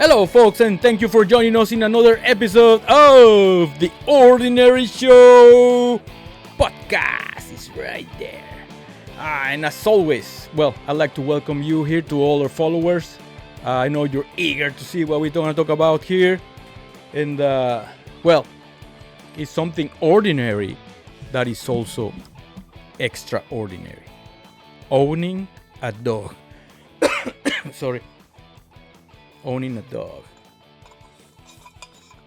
Hello, folks, and thank you for joining us in another episode of the Ordinary Show podcast. It's right there. And as always, I'd like to welcome you here to all our followers. I know you're eager to see what we're going to talk about here. And, it's something ordinary that is also extraordinary. Owning a dog. Sorry. Owning a dog.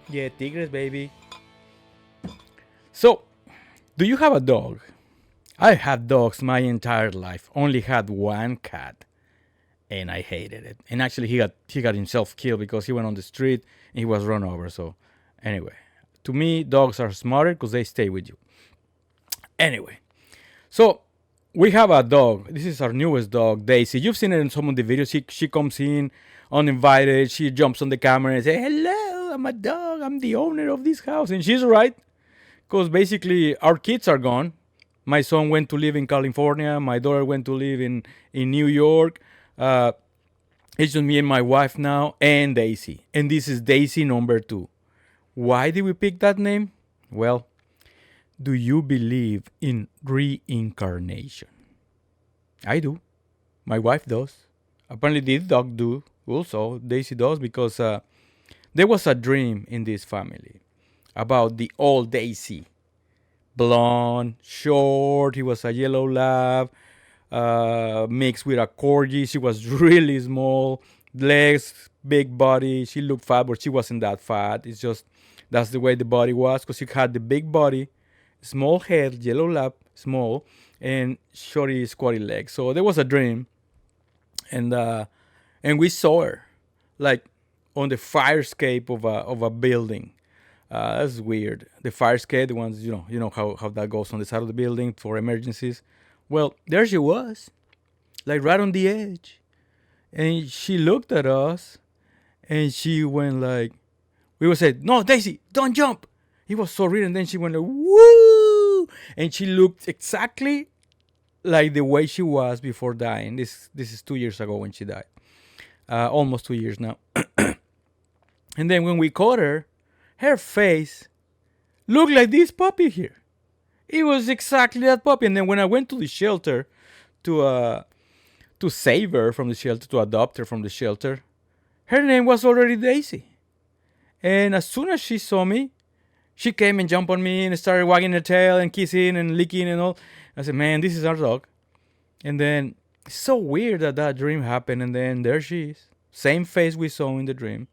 Yeah, tigres, baby. So, do you have a dog? I had dogs my entire life. Only had one cat, and I hated it. And actually, he got himself killed because he went on the street and he was run over. So, anyway, to me, dogs are smarter because they stay with you. Anyway, so we have a dog. This is our newest dog, Daisy. You've seen it in some of the videos. She comes in uninvited. She jumps on the camera and says, "Hello, I'm a dog. I'm the owner of this house." And she's right, because basically our kids are gone. My son went to live in California. My daughter went to live in New York. It's just me and my wife now and Daisy. And this is Daisy number 2. Why did we pick that name? Well, do you believe in reincarnation? I do. My wife does. Apparently, this dog do also. Daisy does, because there was a dream in this family about the old Daisy. Blonde, short. He was a yellow lab mixed with a corgi. She was really small. Legs, big body. She looked fat, but she wasn't that fat. It's just that's the way the body was, because she had the big body, small head, yellow lap, small, and shorty, squatty legs. So there was a dream, and we saw her, like on the fire escape of a building. That's weird. The fire escape, the ones you know how that goes on the side of the building for emergencies. Well, there she was, like right on the edge, and she looked at us, and she went like, we would say, "No, Daisy, don't jump." It was so real, and then she went like, "Woo!" And she looked exactly like the way she was before dying. This is 2 years ago when she died. Almost 2 years now. And then when we caught her face looked like this puppy here. It was exactly that puppy. And then when I went to the shelter to save her from the shelter, to adopt her from the shelter, her name was already Daisy. And as soon as she saw me, she came and jumped on me and started wagging her tail and kissing and licking and all. I said, "Man, this is our dog." And then it's so weird that dream happened, and then there she is. Same face we saw in the dream.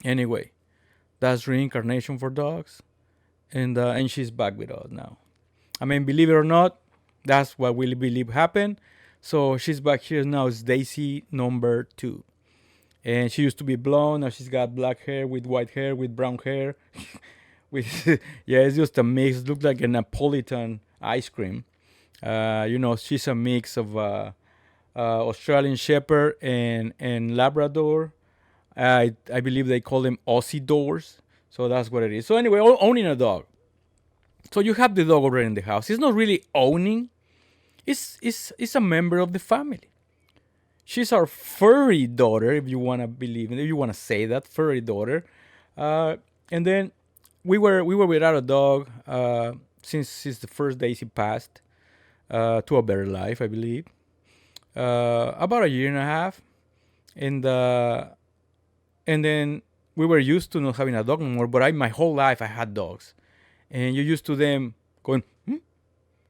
Anyway, that's reincarnation for dogs. And she's back with us now. I mean, believe it or not, that's what we believe happened. So she's back here now. It's Daisy number 2. And she used to be blonde. Now she's got black hair with white hair with brown hair. Yeah, it's just a mix. It looks like a Napolitan ice cream. She's a mix of Australian Shepherd and Labrador. I believe they call them Aussie doors. So that's what it is. So anyway, owning a dog. So you have the dog already in the house. It's not really owning. It's a member of the family. She's our furry daughter, if you want to believe in it, if you want to say that, furry daughter. And then we were without a dog since the first day she passed to a better life, I believe. About a year and a half, and then we were used to not having a dog anymore. But my whole life I had dogs, and you're used to them going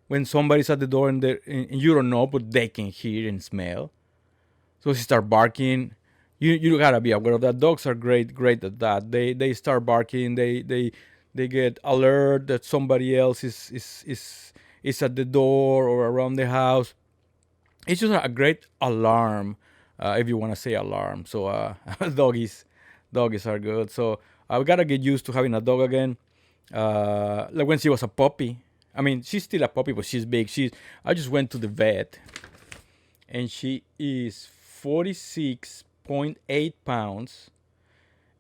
when somebody's at the door and you don't know, but they can hear and smell. So she start barking. You gotta be aware of that. Dogs are great at that. They start barking. They get alert that somebody else is at the door or around the house. It's just a great alarm, if you want to say alarm. So doggies are good. So we gotta get used to having a dog again. Like when she was a puppy. I mean, she's still a puppy, but she's big. I just went to the vet, and she is 46.8 pounds.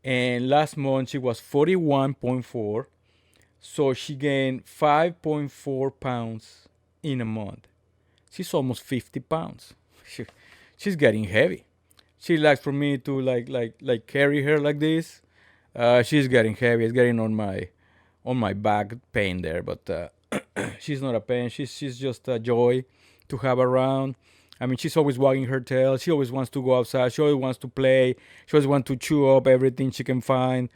And last month she was 41.4. So she gained 5.4 pounds in a month. She's almost 50 pounds. She's getting heavy. She likes for me to carry her like this. She's getting heavy. It's getting on my back pain there, but she's not a pain. She's just a joy to have around. I mean, she's always wagging her tail. She always wants to go outside. She always wants to play. She always wants to chew up everything she can find.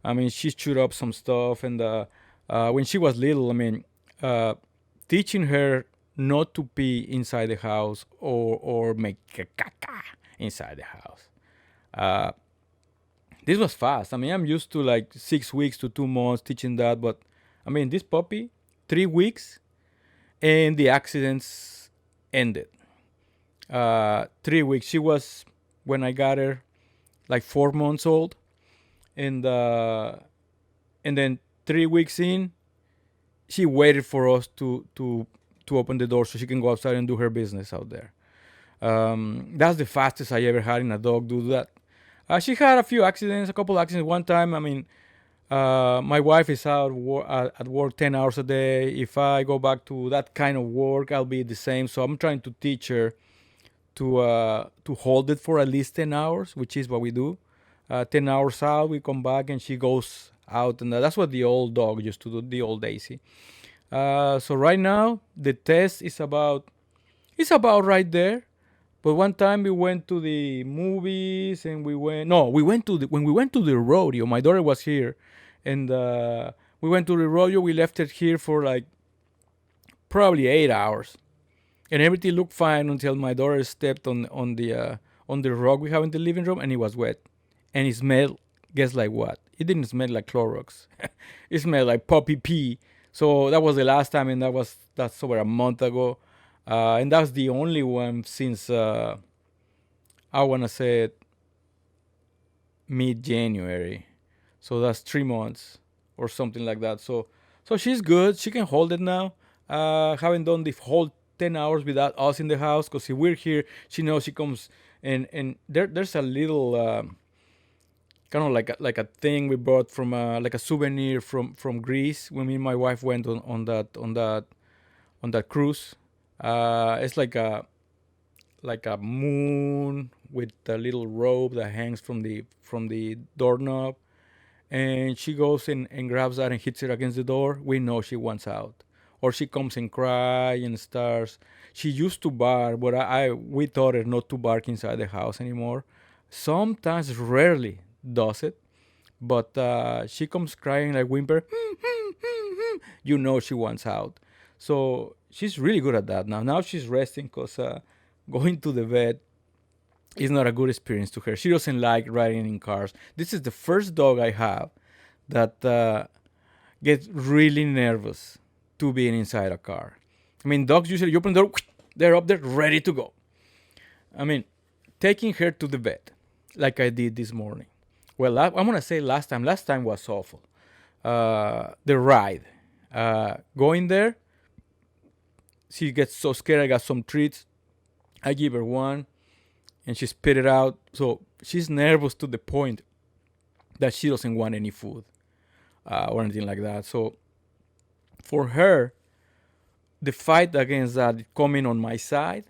I mean, she's chewed up some stuff, and when she was little, I mean, uh, teaching her not to pee inside the house or make a caca inside the house. Uh, this was fast. I mean, I'm used to like 6 weeks to 2 months teaching that, but I mean, this puppy, 3 weeks, and the accidents ended. 3 weeks. She was when I got her like 4 months old, and then 3 weeks in, she waited for us to open the door so she can go outside and do her business out there. That's the fastest I ever had in a dog do that. She had a few accidents, a couple accidents. One time, I mean, my wife is out at work 10 hours a day. If I go back to that kind of work, I'll be the same. So I'm trying to teach her to hold it for at least 10 hours, which is what we do. 10 hours out, we come back and she goes out. And that's what the old dog used to do, the old Daisy. So right now, the test is about right there. But one time we went to the movies and we went to when we went to the rodeo. My daughter was here, and we went to the rodeo. We left it here for like probably 8 hours, and everything looked fine until my daughter stepped on the rug we have in the living room, and it was wet, and it smelled. Guess like what? It didn't smell like Clorox. It smelled like puppy pee. So that was the last time, and that's over a month ago, and that's the only one since I wanna say it, mid January. So that's 3 months or something like that. So she's good. She can hold it now. Haven't done the whole 10 hours without us in the house because if we're here, she knows she comes and there's a little kind of like a thing we bought from like a souvenir from Greece when me and my wife went on that cruise. It's like a moon with a little rope that hangs from the doorknob, and she goes and grabs that and hits it against the door. We know she wants out, or she comes and cry and starts. She used to bark, but we taught her not to bark inside the house anymore. Sometimes, rarely does it, but she comes crying like whimper. You know she wants out. So she's really good at that now. Now she's resting because going to the vet is not a good experience to her. She doesn't like riding in cars. This is the first dog I have that gets really nervous to being inside a car. I mean, dogs usually you open the door, they're up there ready to go. I mean, taking her to the vet like I did this morning. Well, I'm gonna say last time. Last time was awful. The ride, going there, she gets so scared. I got some treats. I give her one, and she spit it out. So she's nervous to the point that she doesn't want any food or anything like that. So for her, the fight against that coming on my side,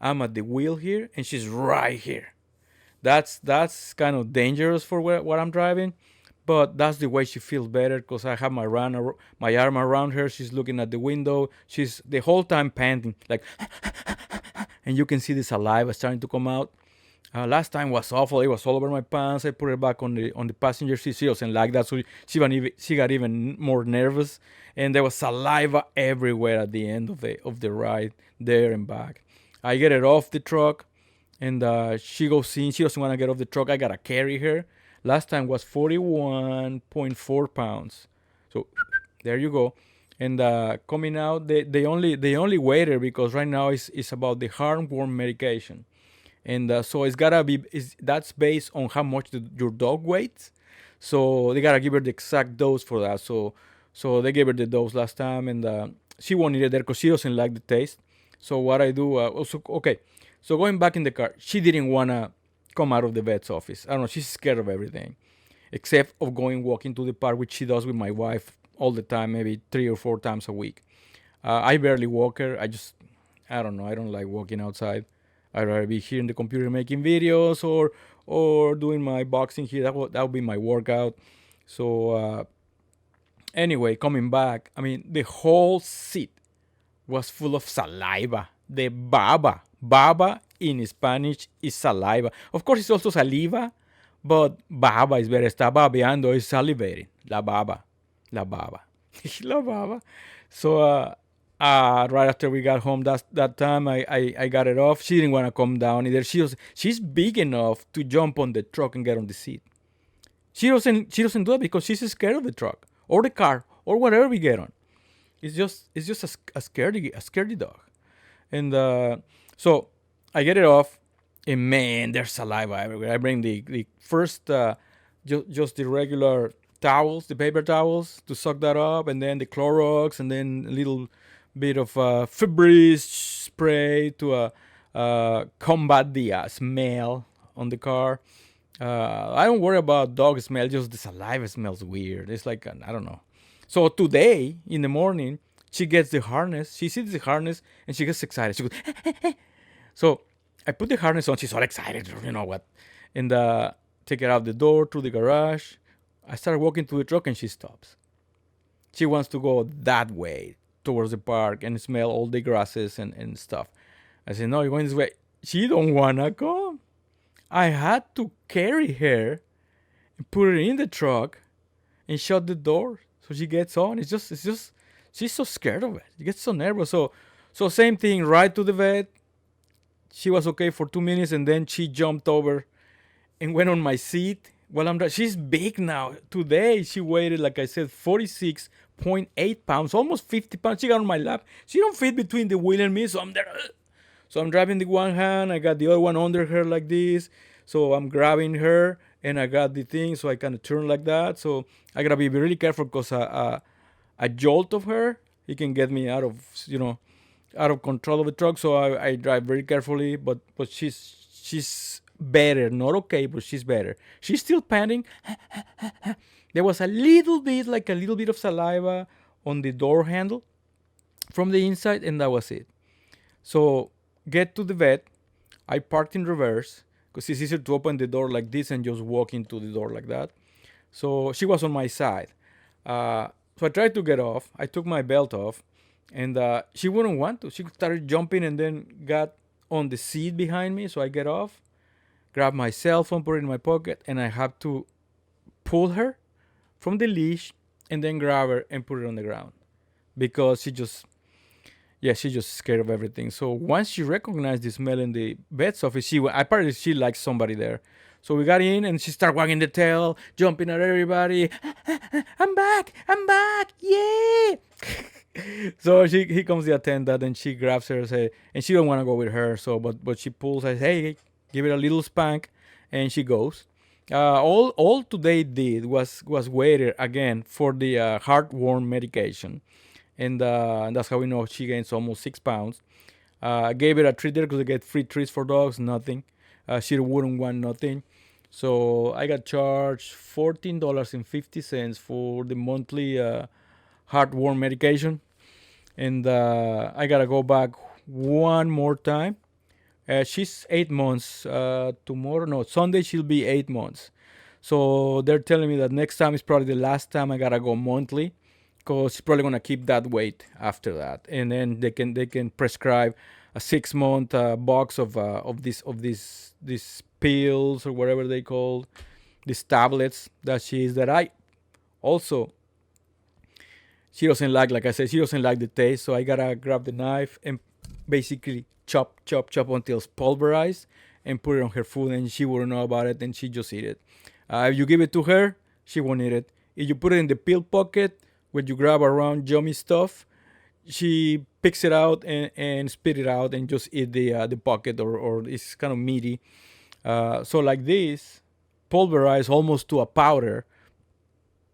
I'm at the wheel here, and she's right here. That's kind of dangerous for what I'm driving, but that's the way she feels better because I have my arm around her. She's looking at the window. She's the whole time panting, like, and you can see the saliva starting to come out. Last time was awful. It was all over my pants. I put her back on the passenger seat. She doesn't like that, so she got even more nervous, and there was saliva everywhere at the end of the ride, there and back. I get her off the truck, and she goes in. She doesn't want to get off the truck. I gotta carry her. Last time was 41.4 pounds. So there you go. And coming out, they only waited because right now it's about the heartworm medication, and so it's gotta be that's based on how much your dog weighs. So they gotta give her the exact dose for that. So they gave her the dose last time, and she won't eat it there because she doesn't like the taste. So what I do also okay. So going back in the car, she didn't wanna come out of the vet's office. I don't know. She's scared of everything, except of going walking to the park, which she does with my wife all the time, maybe 3 or 4 times a week. I barely walk her. I don't know. I don't like walking outside. I'd rather be here in the computer making videos or doing my boxing here. That would be my workout. So anyway, coming back, I mean, the whole seat was full of saliva. The baba in Spanish is saliva. Of course, it's also saliva, but baba is better. Está babeando is salivating. La baba, la baba. So right after we got home, that time I got it off. She didn't want to come down either. She's big enough to jump on the truck and get on the seat. She doesn't do it because she's scared of the truck or the car or whatever we get on. It's just a scaredy dog. And so I get it off, and man, there's saliva everywhere. I bring the first just the regular towels, the paper towels, to suck that up, and then the Clorox, and then a little bit of Febreze spray to combat the smell on the car. I don't worry about dog smell, just the saliva smells weird. It's like, I don't know. So today in the morning, she gets the harness. She sees the harness and she gets excited. She goes, so I put the harness on. She's all excited, you know what? And take her out the door to the garage. I start walking to the truck and she stops. She wants to go that way towards the park and smell all the grasses and stuff. I said, no, you're going this way. She don't wanna go. I had to carry her and put her in the truck and shut the door so she gets on. It's just she's so scared of it. She gets so nervous. So same thing, right to the vet. She was okay for 2 minutes and then she jumped over and went on my seat while I'm driving. She's big now. Today she weighed, like I said, 46.8 pounds, almost 50 pounds. She got on my lap. She don't fit between the wheel and me, so I'm there. So I'm driving the one hand, I got the other one under her like this. So I'm grabbing her and I got the thing so I kind of turn like that. So I gotta be really careful because a jolt of her, it can get me out of control of the truck. So I drive very carefully, but she's better, not okay, but she's better. She's still panting. There was a little bit, like a little bit of saliva on the door handle from the inside, and that was it. So get to the vet. I parked in reverse because it's easier to open the door like this and just walk into the door like that. So she was on my side. So I tried to get off. I took my belt off, and she wouldn't want to. She started jumping and then got on the seat behind me. So I get off, grab my cell phone, put it in my pocket, and I have to pull her from the leash and then grab her and put her on the ground because she's just scared of everything. So once she recognized the smell in the vet's office, apparently she likes somebody there. So we got in and she started wagging the tail, jumping at everybody. I'm back, yeah. So he comes the attendant and she grabs her and she don't want to go with her. So but she pulls. I say, hey, give it a little spank, and she goes. All today did was waited again for the heartworm medication, and that's how we know she gains almost 6 pounds. I gave it a treat there because I get free treats for dogs. Nothing. She wouldn't want nothing. So I got charged $14.50 for the monthly heartworm medication, and I gotta go back one more time. She's 8 months. Tomorrow, no, Sunday she'll be 8 months. So they're telling me that next time is probably the last time I gotta go monthly, because she's probably gonna keep that weight after that, and then they can prescribe a 6 month box of these pills or whatever they call these tablets that I also she doesn't like I said, she doesn't like the taste, so I gotta grab the knife and basically chop until it's pulverized and put it on her food, and she wouldn't know about it and she just eat it. If you give it to her, she won't eat it. If you put it in the pill pocket where you grab around yummy stuff, she picks it out and spit it out and just eat the pocket, or it's kind of meaty. So like this, pulverize almost to a powder,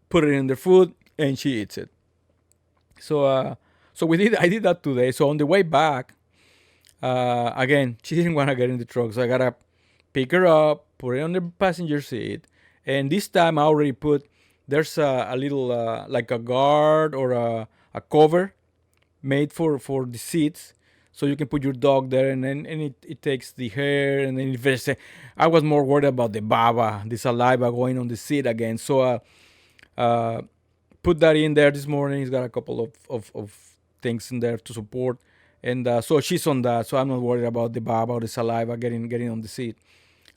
put it in the food, and she eats it. So I did that today. So on the way back, again, she didn't want to get in the truck, so I gotta pick her up, put it on the passenger seat, and this time I already put there's a little like a guard or a cover made for the seats. so you can put your dog there, and then it takes the hair, and then I was more worried about the baba, the saliva going on the seat again. So uh, put that in there this morning. He's got a couple of things in there to support, and so she's on that. So I'm not worried about the baba or the saliva getting on the seat.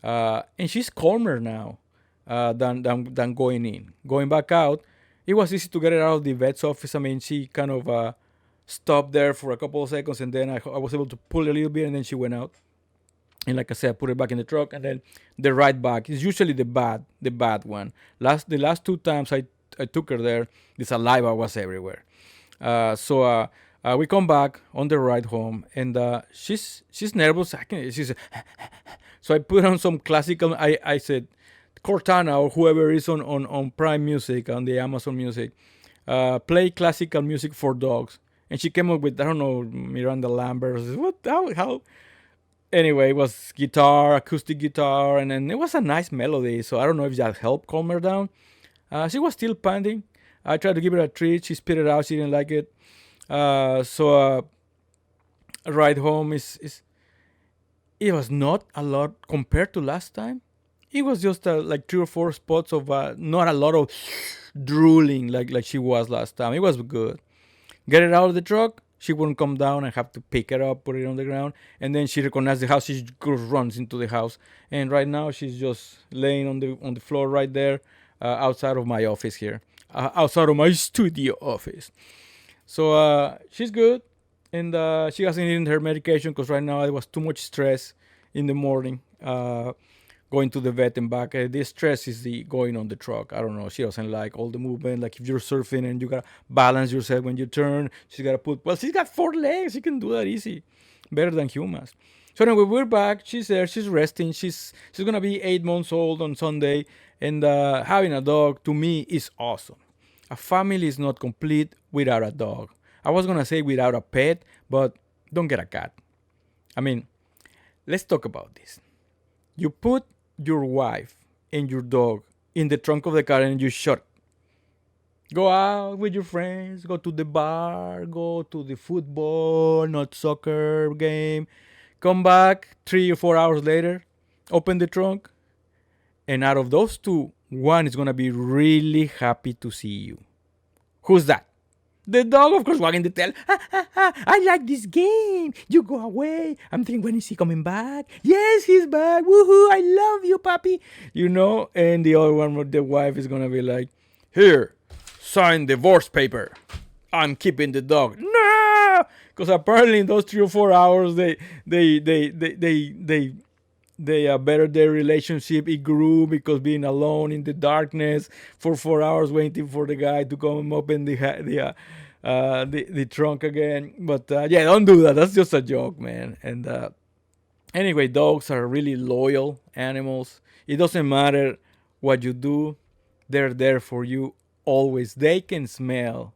And she's calmer now than going in. Going back out, it was easy to get her out of the vet's office. I mean, she kind of stopped there for a couple of seconds, and then I was able to pull a little bit, and then she went out. And like I said, I put it back in the truck, and then the right back is usually the bad one. The last two times I took her there, the saliva was everywhere. So we come back on the ride home, and she's nervous. She's so I put on some classical. I said, Cortana or whoever is on Prime Music, on the Amazon Music, play classical music for dogs. And she came up with, I don't know, Miranda Lambert. I said, what? How? Anyway, it was guitar, acoustic guitar, and then it was a nice melody. So I don't know if that helped calm her down. She was still panting. I tried to give her a treat. She spit it out. She didn't like it. So a ride home is it was not a lot compared to last time. It was just like 3 or 4 spots of not a lot of drooling like she was last time. It was good. Get it out of the truck. She wouldn't come down. I have to pick it up, put it on the ground, and then she recognized the house. She just runs into the house, and right now she's just laying on the floor right there, outside of my office here, outside of my studio office. So she's good, and she hasn't eaten her medication because right now it was too much stress in the morning. Going to the vet and back. The stress is the going on the truck. I don't know. She doesn't like all the movement. Like if you're surfing and you gotta balance yourself when you turn, she's gotta put. Well, she's got 4 legs. She can do that easy, better than humans. So anyway, we're back. She's there. She's resting. She's gonna be 8 months old on Sunday, and having a dog to me is awesome. A family is not complete without a dog. I was gonna say without a pet, but don't get a cat. I mean, let's talk about this. You put your wife and your dog in the trunk of the car and you shut. Go out with your friends, go to the bar, go to the football, not soccer game. Come back 3 or 4 hours later, open the trunk, and out of those two, one is gonna be really happy to see you. Who's that? The dog, of course, wagging the tail. I like this game. You go away. I'm thinking, when is he coming back? Yes, he's back. Woohoo! I love you, puppy. And the other one, the wife, is gonna be like, here, sign divorce paper. I'm keeping the dog. No, because apparently in those 3 or 4 hours, they bettered their relationship. It grew because being alone in the darkness for 4 hours waiting for the guy to come open the trunk again. But yeah, don't do that. That's just a joke, man. And anyway, dogs are really loyal animals. It doesn't matter what you do; they're there for you always. They can smell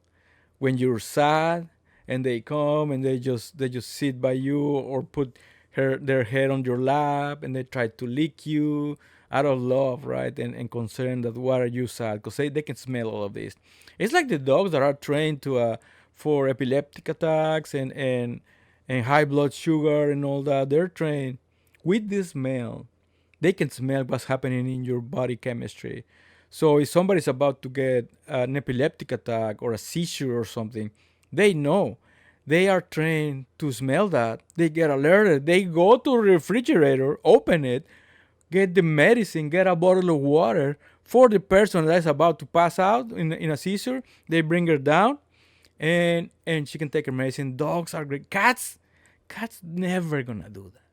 when you're sad, and they come and they just sit by you or put their head on your lap, and they try to lick you out of love, right? And concern that why are you sad, because they can smell all of this. It's like the dogs that are trained to for epileptic attacks and high blood sugar and all that. They're trained with this smell. They can smell what's happening in your body chemistry. So if somebody's about to get an epileptic attack or a seizure or something, they know. They are trained to smell that. They get alerted. They go to the refrigerator, open it, get the medicine, get a bottle of water for the person that's about to pass out in a seizure. They bring her down, and she can take her medicine. Dogs are great. Cats never gonna do that.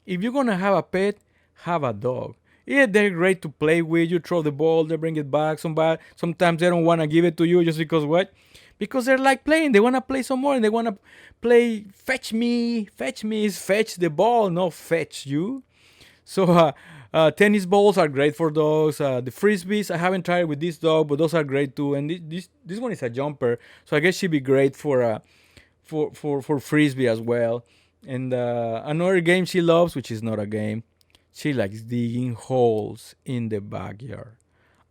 If you're gonna have a pet, have a dog. Yeah, they're great to play with. You throw the ball, they bring it back. Sometimes they don't want to give it to you just because what? Because they're like playing. They want to play some more, and they want to play fetch me. Fetch me is fetch the ball, not fetch you. So tennis balls are great for dogs. The frisbees, I haven't tried with this dog, but those are great too. And this one is a jumper, so I guess she'd be great for frisbee as well. And another game she loves, which is not a game, she likes digging holes in the backyard.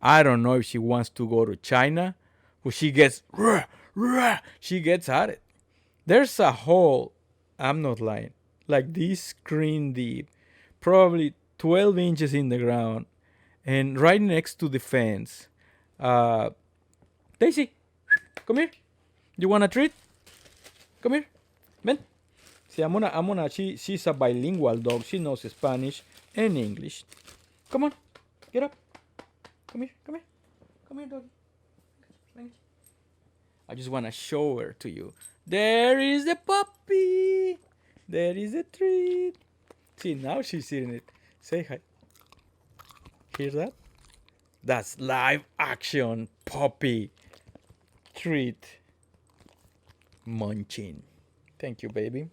I don't know if she wants to go to China, but she gets at it. There's a hole I'm not lying. Like this screen deep, probably 12 inches in the ground, and right next to the fence. Uh, Daisy, come here. You want a treat? Come here. Ven. See, she's a bilingual dog. She knows Spanish and English. Come on, get up. Come here, come here. Come here, doggy. I just want to show her to you. There is the puppy. There is the treat. See, now she's eating it. Say hi. Hear that? That's live action puppy treat munching. Thank you, baby.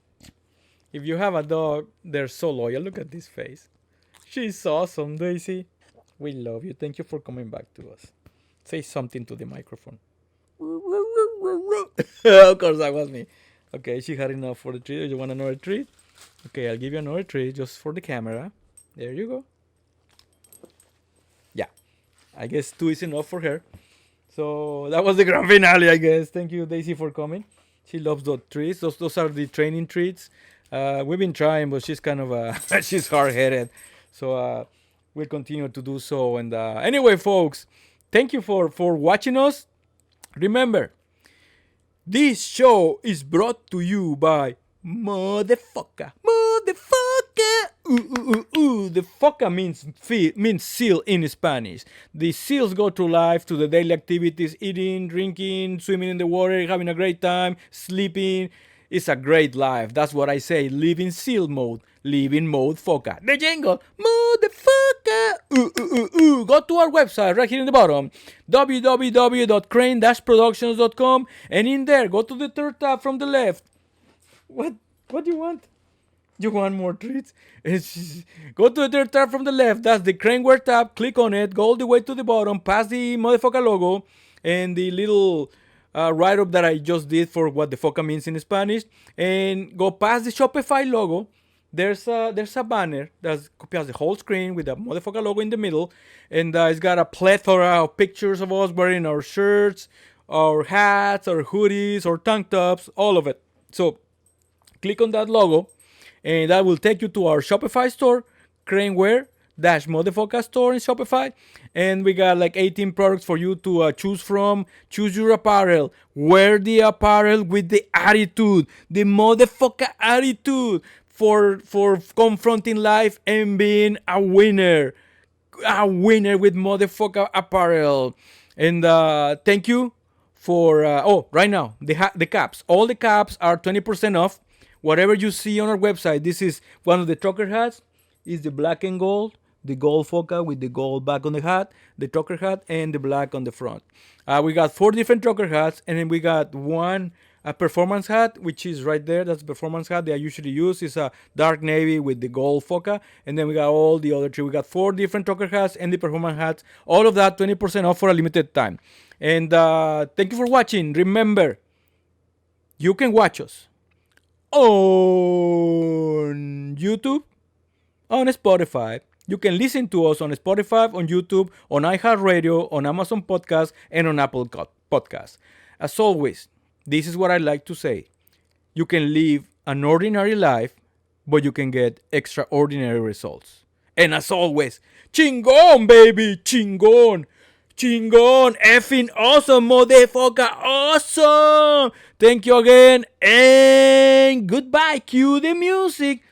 If you have a dog, they're so loyal. Look at this face. She's awesome, Daisy. We love you. Thank you for coming back to us. Say something to the microphone. Of course, that was me. Okay, she had enough for the treat. You want another treat? Okay, I'll give you another treat just for the camera. There you go. Yeah, I guess 2 is enough for her. So that was the grand finale, I guess. Thank you, Daisy, for coming. She loves those treats. Those are the training treats. We've been trying, but she's kind of she's hard-headed. So we'll continue to do so. And anyway, folks, thank you for watching us. Remember, this show is brought to you by Motherfucker. Motherfucker. Ooh, ooh, ooh, ooh. The fucker means seal in Spanish. The seals go through life to the daily activities, eating, drinking, swimming in the water, having a great time, sleeping. It's a great life. That's what I say. Live in seal mode. Live in mode fucker. The jingle. Motherfucker. Ooh, ooh, ooh, ooh. Go to our website right here in the bottom. www.crane-productions.com. And in there, go to the third tab from the left. What do you want? You want more treats? Go to the third tab from the left. That's the Craneware tab. Click on it. Go all the way to the bottom. Past the motherfucker logo and the little write-up that I just did for what the fucker means in Spanish. And go past the Shopify logo. There's a banner that occupies the whole screen with the motherfucker logo in the middle. And it's got a plethora of pictures of us wearing our shirts, our hats, our hoodies, our tank tops, all of it. So click on that logo, and that will take you to our Shopify store, Craneware-motherfucker store in Shopify. And we got like 18 products for you to choose from. Choose your apparel. Wear the apparel with the attitude, the motherfucker attitude for confronting life and being a winner. A winner with motherfucker apparel. And thank you for right now the caps. All the caps are 20% off. Whatever you see on our website, this is one of the trucker hats. Is the black and gold, the gold foca with the gold back on the hat, the trucker hat, and the black on the front. We got 4 different trucker hats, and then we got one performance hat, which is right there. That's the performance hat that I usually use. It's a dark navy with the gold foca. And then we got all the other 3. We got 4 different trucker hats and the performance hats. All of that 20% off for a limited time. And thank you for watching. Remember, you can watch us on YouTube, on Spotify. You can listen to us on Spotify, on YouTube, on iHeartRadio, on Amazon Podcasts, and on Apple Podcasts. As always, this is what I like to say. You can live an ordinary life, but you can get extraordinary results. And as always, chingon, baby, chingon. Chingon, effing awesome, motherfucker, awesome. Thank you again, and goodbye. Cue the music.